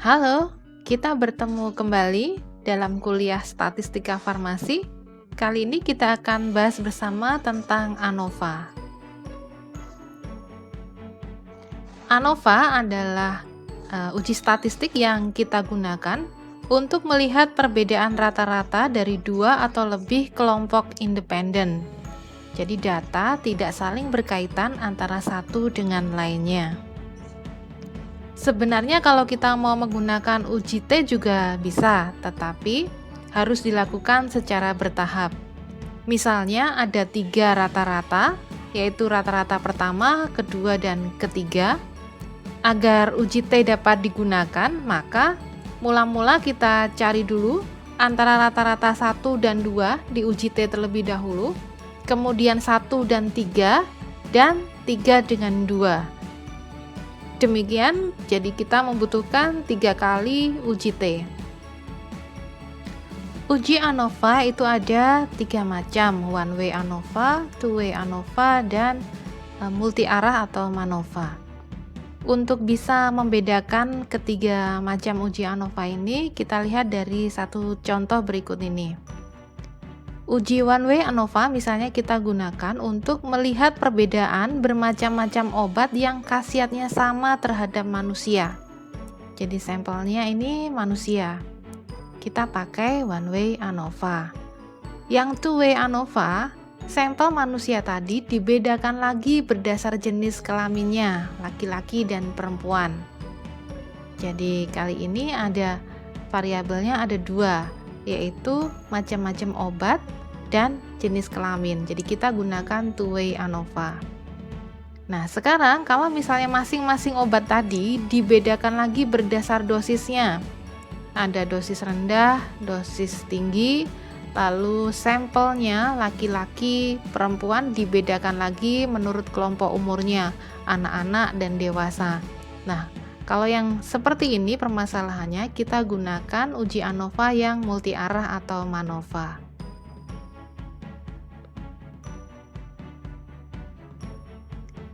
Halo, kita bertemu kembali dalam kuliah Statistika Farmasi. Kali ini kita akan bahas bersama tentang ANOVA. ANOVA adalah uji statistik yang kita gunakan untuk melihat perbedaan rata-rata dari dua atau lebih kelompok independen. Jadi data tidak saling berkaitan antara satu dengan lainnya. Sebenarnya kalau kita mau menggunakan uji T juga bisa, tetapi harus dilakukan secara bertahap. Misalnya ada 3 rata-rata, yaitu rata-rata pertama, kedua, dan ketiga. Agar uji T dapat digunakan, maka mula-mula kita cari dulu antara rata-rata 1 dan 2 di uji T terlebih dahulu, kemudian 1 dan 3, dan 3 dengan 2. Demikian, jadi kita membutuhkan 3 kali uji T. Uji ANOVA itu ada 3 macam, one way ANOVA, two way ANOVA, dan multi arah atau MANOVA. Untuk bisa membedakan ketiga macam uji ANOVA ini, kita lihat dari satu contoh berikut ini. Uji one way ANOVA misalnya kita gunakan untuk melihat perbedaan bermacam-macam obat yang khasiatnya sama terhadap manusia. Jadi sampelnya ini manusia. Kita pakai one way ANOVA. Yang two way ANOVA, sampel manusia tadi dibedakan lagi berdasar jenis kelaminnya, laki-laki dan perempuan. Jadi kali ini ada variabelnya ada 2, yaitu macam-macam obat dan jenis kelamin. Jadi kita gunakan two way ANOVA. Nah, sekarang kalau misalnya masing-masing obat tadi dibedakan lagi berdasar dosisnya. Ada dosis rendah, dosis tinggi, lalu sampelnya laki-laki, perempuan dibedakan lagi menurut kelompok umurnya, anak-anak dan dewasa. Nah, kalau yang seperti ini permasalahannya, kita gunakan uji ANOVA yang multi arah atau MANOVA.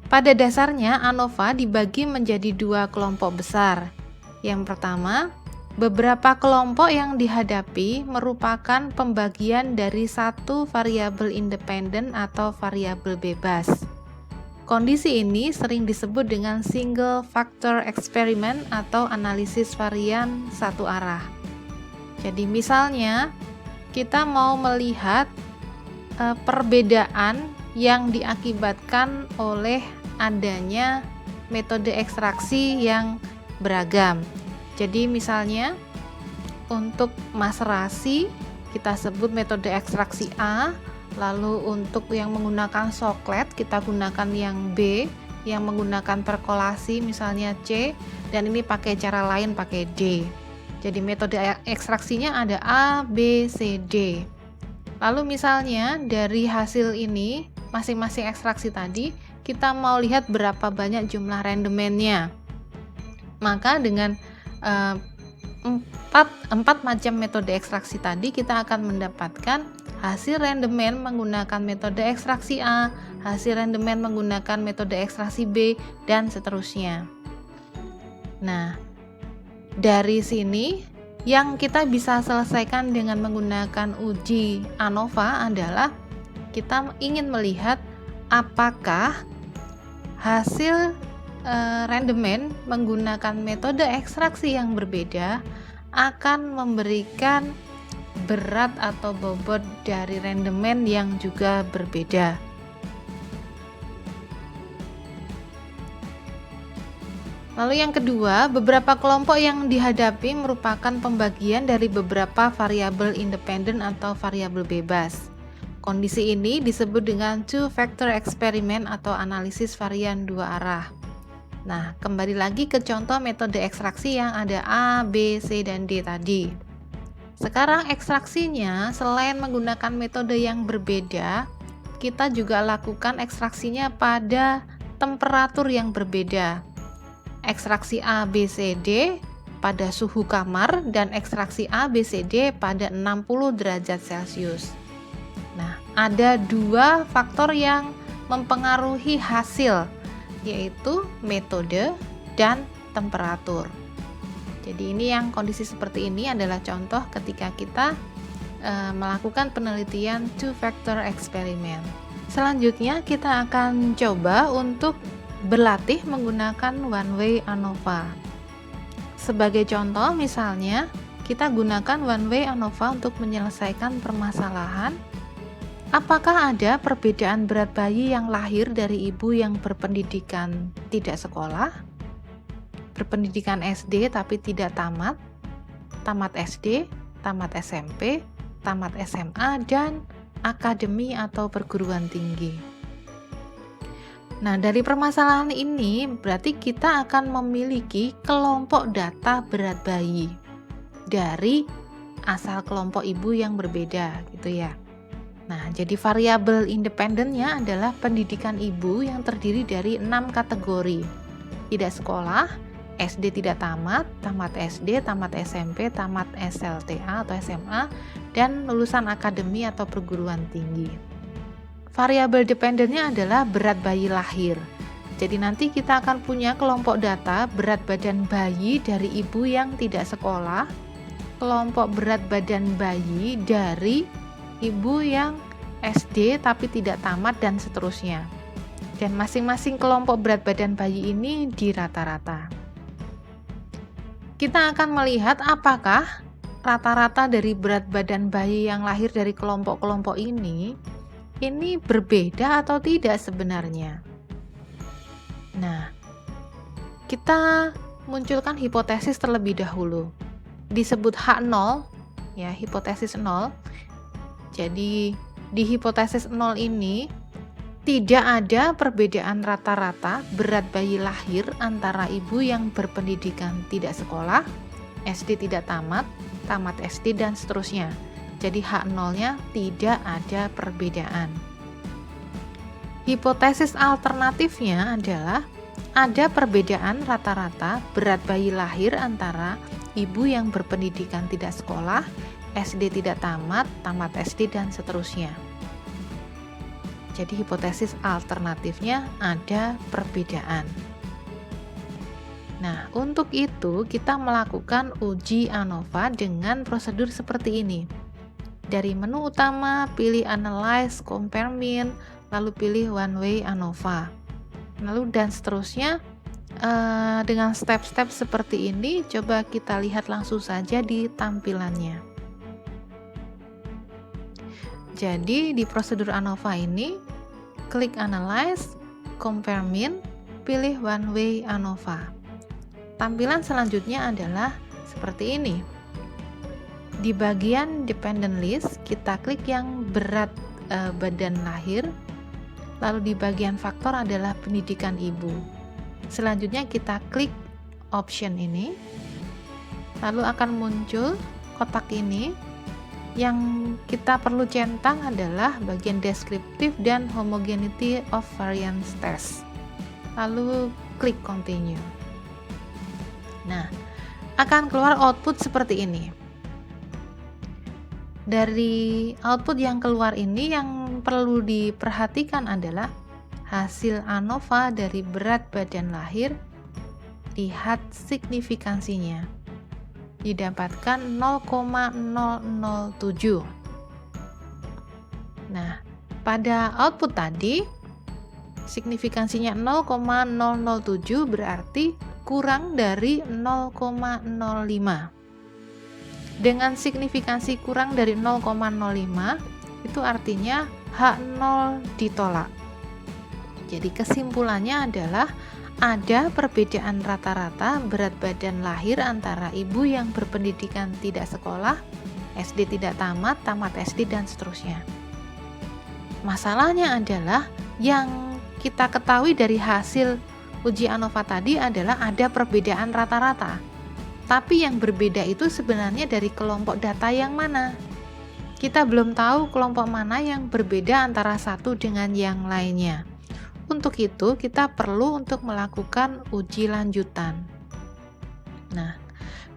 Pada dasarnya, ANOVA dibagi menjadi 2 kelompok besar. Yang pertama, beberapa kelompok yang dihadapi merupakan pembagian dari satu variabel independen atau variabel bebas. Kondisi ini sering disebut dengan single factor experiment atau analisis varian satu arah. Jadi misalnya, kita mau melihat perbedaan yang diakibatkan oleh adanya metode ekstraksi yang beragam. Jadi misalnya untuk maserasi kita sebut metode ekstraksi A, lalu untuk yang menggunakan soklet kita gunakan yang B, yang menggunakan perkolasi misalnya C, dan ini pakai cara lain pakai D. Jadi metode ekstraksinya ada A, B, C, D. Lalu misalnya dari hasil ini masing-masing ekstraksi tadi kita mau lihat berapa banyak jumlah randomnya. Maka dengan 4 macam metode ekstraksi tadi kita akan mendapatkan hasil randomen menggunakan metode ekstraksi A, hasil randomen menggunakan metode ekstraksi B, dan seterusnya. Nah, dari sini yang kita bisa selesaikan dengan menggunakan uji ANOVA adalah kita ingin melihat apakah hasil randomen menggunakan metode ekstraksi yang berbeda akan memberikan berat atau bobot dari randomen yang juga berbeda. Lalu yang kedua, beberapa kelompok yang dihadapi merupakan pembagian dari beberapa variabel independen atau variabel bebas. Kondisi ini disebut dengan two factor experiment atau analisis varian 2 arah. Nah, kembali lagi ke contoh metode ekstraksi yang ada A, B, C, dan D tadi. Sekarang ekstraksinya selain menggunakan metode yang berbeda, kita juga lakukan ekstraksinya pada temperatur yang berbeda. Ekstraksi A, B, C, D pada suhu kamar dan ekstraksi A, B, C, D pada 60 derajat Celcius. Nah, ada 2 faktor yang mempengaruhi hasil, yaitu metode dan temperatur. Jadi ini yang kondisi seperti ini adalah contoh ketika kita melakukan penelitian two-factor experiment. Selanjutnya kita akan coba untuk berlatih menggunakan one-way ANOVA. Sebagai contoh misalnya, kita gunakan one-way ANOVA untuk menyelesaikan permasalahan. Apakah ada perbedaan berat bayi yang lahir dari ibu yang berpendidikan tidak sekolah, berpendidikan SD tapi tidak tamat, tamat SD, tamat SMP, tamat SMA, dan akademi atau perguruan tinggi? Nah, dari permasalahan ini berarti kita akan memiliki kelompok data berat bayi dari asal kelompok ibu yang berbeda gitu ya. Nah, jadi variabel independennya adalah pendidikan ibu yang terdiri dari 6 kategori. Tidak sekolah, SD tidak tamat, tamat SD, tamat SMP, tamat SLTA atau SMA, dan lulusan akademi atau perguruan tinggi. Variabel dependennya adalah berat bayi lahir. Jadi nanti kita akan punya kelompok data berat badan bayi dari ibu yang tidak sekolah, kelompok berat badan bayi dari ibu yang SD tapi tidak tamat, dan seterusnya. Dan masing-masing kelompok berat badan bayi ini dirata-rata. Kita akan melihat apakah rata-rata dari berat badan bayi yang lahir dari kelompok-kelompok ini berbeda atau tidak sebenarnya. Nah, kita munculkan hipotesis terlebih dahulu. Disebut H0, ya, hipotesis 0. Jadi di hipotesis 0 ini tidak ada perbedaan rata-rata berat bayi lahir antara ibu yang berpendidikan tidak sekolah, SD tidak tamat, tamat SD, dan seterusnya. Jadi H0-nya tidak ada perbedaan. Hipotesis alternatifnya adalah ada perbedaan rata-rata berat bayi lahir antara ibu yang berpendidikan tidak sekolah, SD tidak tamat, tamat SD, dan seterusnya. Jadi hipotesis alternatifnya ada perbedaan. Nah, untuk itu kita melakukan uji ANOVA dengan prosedur seperti ini. Dari menu utama, pilih Analyze, Compare Mean, lalu pilih One Way ANOVA. Lalu dan seterusnya dengan step-step seperti ini, coba kita lihat langsung saja di tampilannya. Jadi di prosedur ANOVA ini, klik Analyze, Compare Mean, pilih One Way ANOVA. Tampilan selanjutnya adalah seperti ini. Di bagian Dependent List, kita klik yang berat badan lahir, lalu di bagian faktor adalah pendidikan ibu. Selanjutnya kita klik option ini, lalu akan muncul kotak ini. Yang kita perlu centang adalah bagian deskriptif dan homogeneity of variance test. Lalu klik continue. Nah, akan keluar output seperti ini. Dari output yang keluar ini, yang perlu diperhatikan adalah hasil ANOVA dari berat badan lahir. Lihat signifikansinya, didapatkan 0,007. Nah, pada output tadi signifikansinya 0,007 berarti kurang dari 0,05. Dengan signifikansi kurang dari 0,05 itu artinya H0 ditolak. Jadi kesimpulannya adalah ada perbedaan rata-rata berat badan lahir antara ibu yang berpendidikan tidak sekolah, SD tidak tamat, tamat SD, dan seterusnya. Masalahnya adalah yang kita ketahui dari hasil uji ANOVA tadi adalah ada perbedaan rata-rata. Tapi yang berbeda itu sebenarnya dari kelompok data yang mana? Kita belum tahu kelompok mana yang berbeda antara satu dengan yang lainnya. Untuk itu, kita perlu untuk melakukan uji lanjutan. Nah,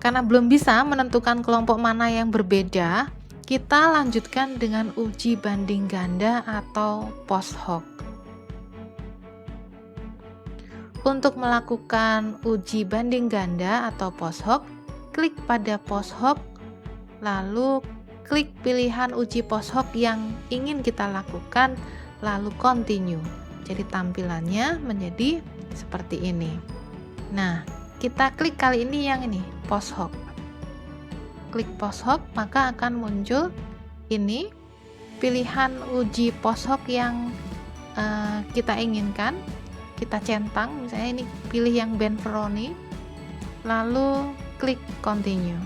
karena belum bisa menentukan kelompok mana yang berbeda, kita lanjutkan dengan uji banding ganda atau post hoc. Untuk melakukan uji banding ganda atau post hoc, klik pada post hoc, lalu klik pilihan uji post hoc yang ingin kita lakukan, lalu continue. Jadi tampilannya menjadi seperti ini. Nah, kita klik kali ini yang ini, post hoc. Klik post hoc, maka akan muncul ini pilihan uji post hoc yang kita inginkan. Kita centang, misalnya ini pilih yang Benferoni, lalu klik continue.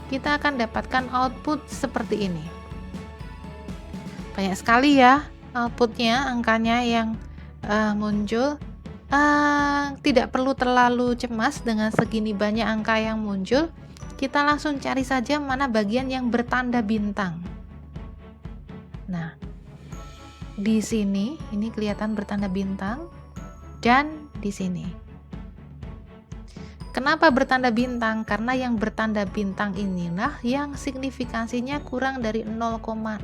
Kita akan dapatkan output seperti ini. Banyak sekali ya outputnya, angkanya yang muncul. Tidak perlu terlalu cemas dengan segini banyak angka yang muncul. Kita langsung cari saja mana bagian yang bertanda bintang. Nah, di sini ini kelihatan bertanda bintang, dan di sini. Kenapa bertanda bintang? Karena yang bertanda bintang inilah yang signifikansinya kurang dari 0,05.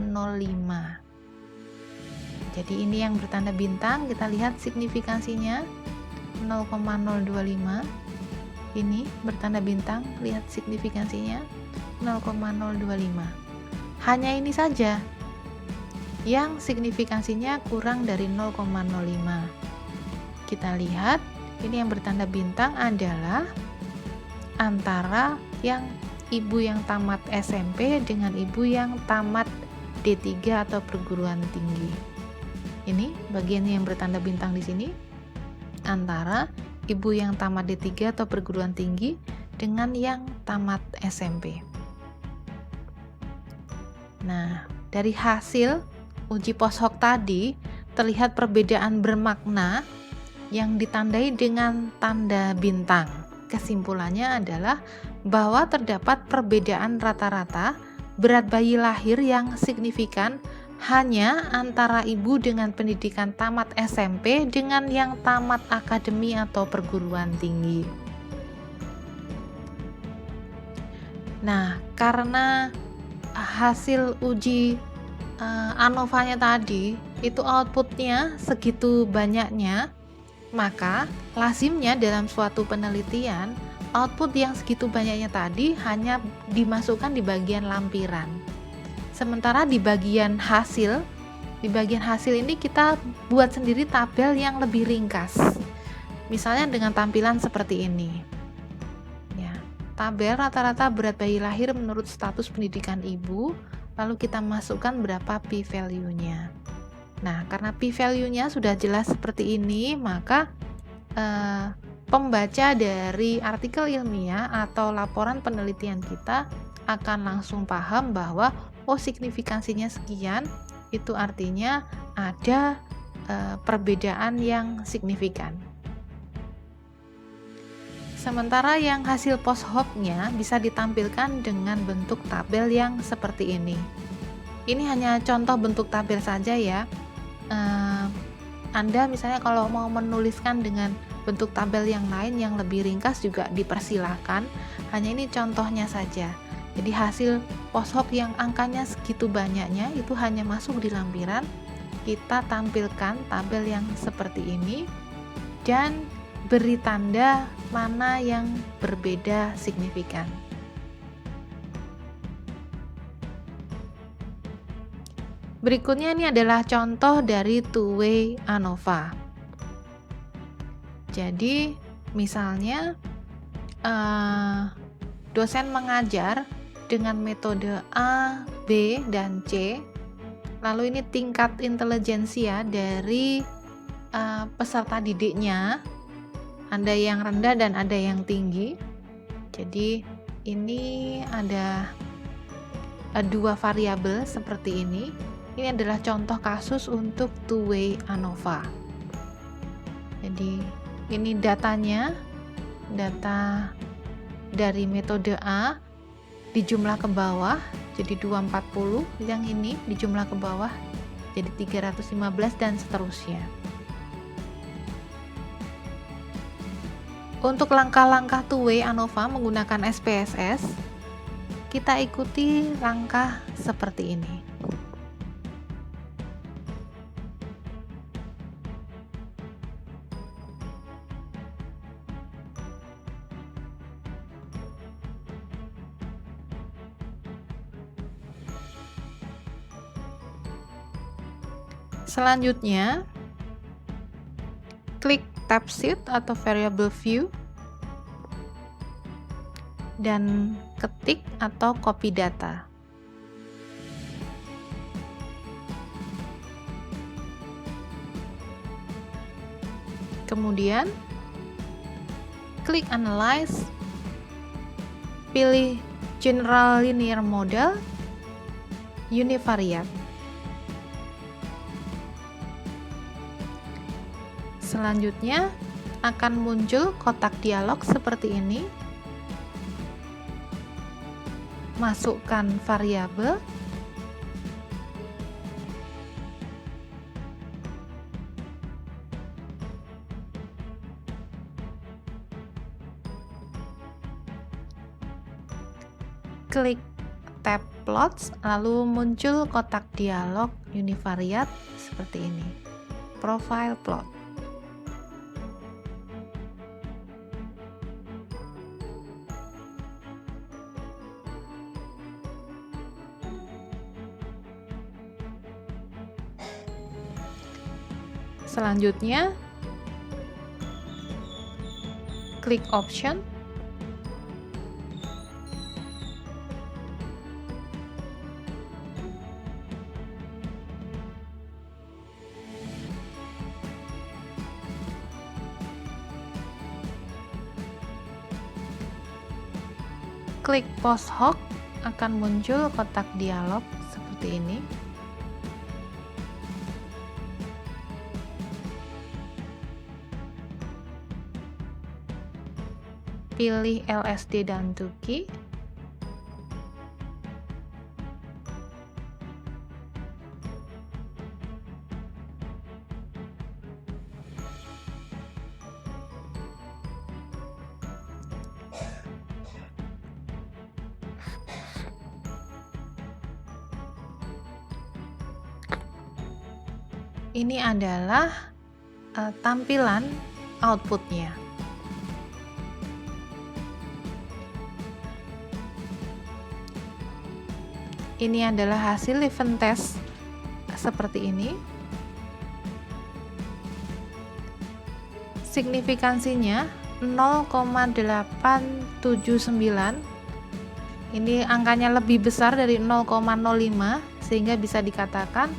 Jadi ini yang bertanda bintang, kita lihat signifikansinya 0,025. Ini bertanda bintang, lihat signifikansinya 0,025. Hanya ini saja yang signifikansinya kurang dari 0,05. Kita lihat, ini yang bertanda bintang adalah antara yang ibu yang tamat SMP dengan ibu yang tamat D3 atau perguruan tinggi. Ini bagian yang bertanda bintang di sini antara ibu yang tamat D3 atau perguruan tinggi dengan yang tamat SMP. Nah, dari hasil uji post hoc tadi terlihat perbedaan bermakna yang ditandai dengan tanda bintang. Kesimpulannya adalah bahwa terdapat perbedaan rata-rata berat bayi lahir yang signifikan hanya antara ibu dengan pendidikan tamat SMP dengan yang tamat akademi atau perguruan tinggi. Nah, karena hasil uji ANOVA-nya tadi itu outputnya segitu banyaknya, maka lazimnya dalam suatu penelitian output yang segitu banyaknya tadi hanya dimasukkan di bagian lampiran. Sementara di bagian hasil ini kita buat sendiri tabel yang lebih ringkas. Misalnya dengan tampilan seperti ini. Ya, tabel rata-rata berat bayi lahir menurut status pendidikan ibu, lalu kita masukkan berapa p-value-nya. Nah, karena p-value-nya sudah jelas seperti ini, maka pembaca dari artikel ilmiah atau laporan penelitian kita akan langsung paham bahwa signifikansinya sekian, itu artinya ada perbedaan yang signifikan. Sementara yang hasil post hoc-nya bisa ditampilkan dengan bentuk tabel yang seperti ini. Ini hanya contoh bentuk tabel saja ya. Anda misalnya kalau mau menuliskan dengan bentuk tabel yang lain yang lebih ringkas juga dipersilahkan. Hanya ini contohnya saja. Jadi hasil post hoc yang angkanya segitu banyaknya itu hanya masuk di lampiran. Kita tampilkan tabel yang seperti ini dan beri tanda mana yang berbeda signifikan. Berikutnya ini adalah contoh dari two-way ANOVA. Jadi misalnya dosen mengajar dengan metode A, B, dan C. Lalu ini tingkat intelijensia dari peserta didiknya. Ada yang rendah dan ada yang tinggi. Jadi ini ada dua variabel seperti ini. Ini adalah contoh kasus untuk two-way ANOVA. Jadi ini datanya, data dari metode A dijumlah ke bawah jadi 240, yang ini dijumlah ke bawah jadi 315 dan seterusnya. Untuk langkah-langkah two-way ANOVA menggunakan SPSS, kita ikuti langkah seperti ini. Selanjutnya, klik tab sheet atau variable view dan ketik atau copy data. Kemudian klik analyze, pilih general linear model, univariate. Selanjutnya akan muncul kotak dialog seperti ini. Masukkan variabel, klik tab plots, lalu muncul kotak dialog univariate seperti ini, profile plot. Selanjutnya, klik option, klik post hoc, akan muncul kotak dialog seperti ini. Pilih LSD dan Tukey. Ini adalah tampilan outputnya. Ini adalah hasil event test seperti ini. Signifikansinya 0,879. Ini angkanya lebih besar dari 0,05 sehingga bisa dikatakan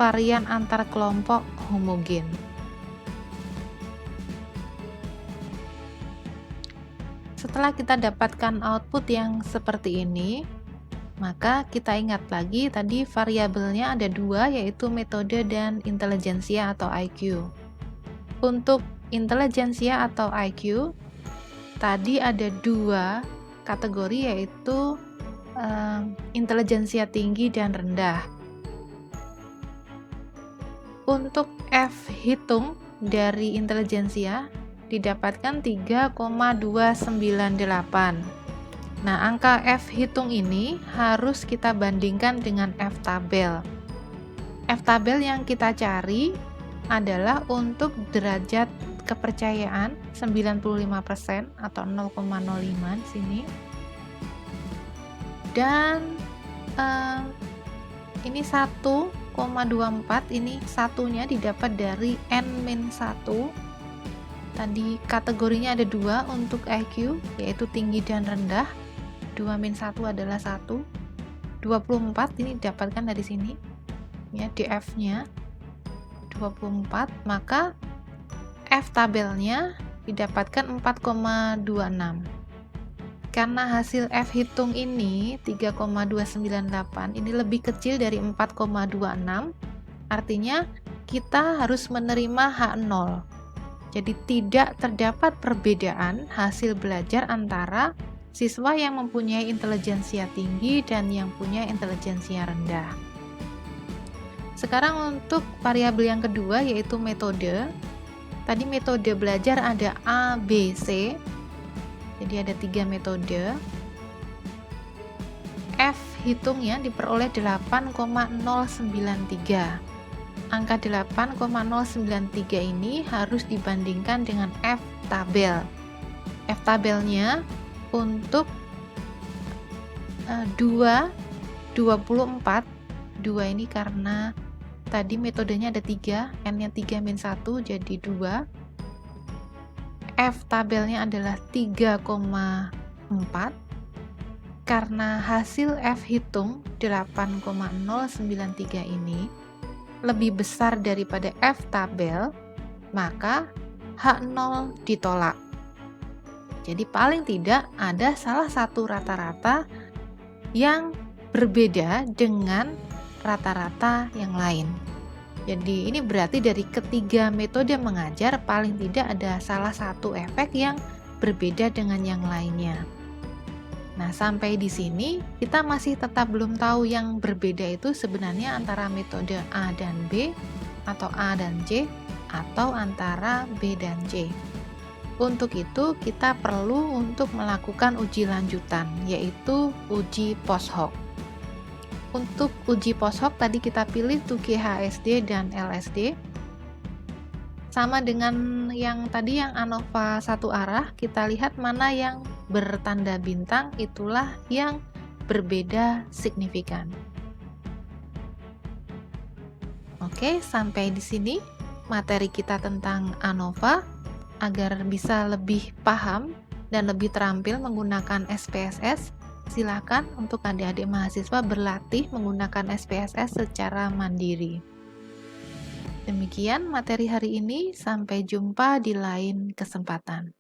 varian antar kelompok homogen. Setelah kita dapatkan output yang seperti ini, maka kita ingat lagi tadi variabelnya ada dua, yaitu metode dan intelijensia atau IQ. Untuk intelijensia atau IQ, tadi ada dua kategori, yaitu intelijensia tinggi dan rendah. Untuk F hitung dari intelijensia didapatkan 3,298. Nah, angka F hitung ini harus kita bandingkan dengan F tabel. F tabel yang kita cari adalah untuk derajat kepercayaan 95% atau 0,05 di sini. Dan ini 1,24, ini satunya didapat dari N-1. Tadi kategorinya ada dua untuk IQ, yaitu tinggi dan rendah. 2-1 adalah 1. 24 ini didapatkan dari sini. Ya, DF-nya 24, maka F tabelnya didapatkan 4,26. Karena hasil F hitung ini 3,298 ini lebih kecil dari 4,26, artinya kita harus menerima H0. Jadi tidak terdapat perbedaan hasil belajar antara siswa yang mempunyai intelijensia tinggi dan yang punya intelijensia rendah. Sekarang untuk variabel yang kedua, yaitu metode. Tadi metode belajar ada A, B, C. Jadi ada 3 metode. F hitungnya diperoleh 8,093. Angka 8,093 ini harus dibandingkan dengan F tabel. F tabelnya untuk 24, 2 ini karena Tadi metodenya ada 3, N-nya 3 min 1 jadi 2. F tabelnya adalah 3,4. Karena hasil F hitung 8,093 ini lebih besar daripada F tabel, maka H0 ditolak. Jadi paling tidak ada salah satu rata-rata yang berbeda dengan rata-rata yang lain. Jadi ini berarti dari ketiga metode mengajar paling tidak ada salah satu efek yang berbeda dengan yang lainnya. Nah, sampai di sini kita masih tetap belum tahu yang berbeda itu sebenarnya antara metode A dan B, atau A dan C, atau antara B dan C. Untuk itu kita perlu untuk melakukan uji lanjutan, yaitu uji post hoc. Untuk uji post hoc tadi kita pilih 2GHSD dan LSD. Sama dengan yang tadi yang ANOVA satu arah, kita lihat mana yang bertanda bintang, itulah yang berbeda signifikan. Oke, sampai di sini materi kita tentang ANOVA. Agar bisa lebih paham dan lebih terampil menggunakan SPSS, silakan untuk adik-adik mahasiswa berlatih menggunakan SPSS secara mandiri. Demikian materi hari ini, sampai jumpa di lain kesempatan.